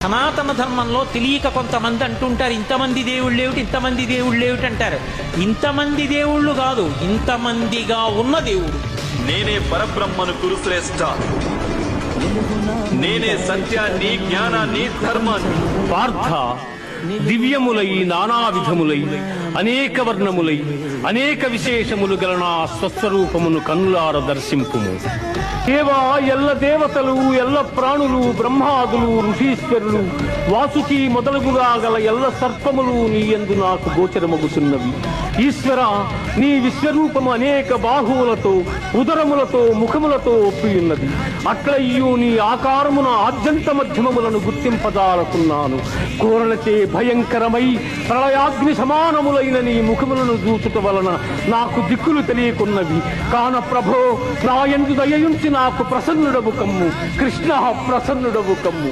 సనాతన ధర్మంలో తెలియక కొంతమంది అంటుంటారు, ఇంతమంది దేవుళ్ళు ఏమిటి, ఇంతమంది దేవుళ్ళు ఏమిటి అంటారు. ఇంతమంది దేవుళ్ళు కాదు, ఇంతమందిగా ఉన్న దేవుడు. నేనే పరబ్రహ్మను కురుశ్రేష్ఠ, నేనే సత్యాన్ని, జ్ఞానాన్ని, ధర్మాన్ని. పార్థ, దివ్యములై నానా విధములై అనేక వర్ణములై అనేక విశేషములు గల నా స్వస్వరూపమును కన్నులార దర్శింపుము. దేవా, ఎల్ల దేవతలు, ఎల్ల ప్రాణులు, బ్రహ్మాదులు, ఋషీశ్వరులు, వాసుకి మొదలుగుగా గల ఎల్ల సర్పములు నీ యందు నాకు గోచరమగుతున్నవి. ఈశ్వర, నీ విశ్వరూపము అనేక బాహువులతో, ఉదరములతో, ముఖములతో ఒప్పియున్నది. అట్లయ్యూ నీ ఆకారమున ఆద్యంత మధ్యమములను గుర్తింపదాలకున్నాను. కోరలచే భయంకరమై ప్రళయాగ్ని సమానములైన నీ ముఖములను చూచుట వలన నాకు దిక్కులు తెలియకున్నవి. కాన ప్రభో, నా యందు దయయుంచి నాకు ప్రసన్నుడవు కమ్ము. కృష్ణ, ప్రసన్నుడవు కమ్ము.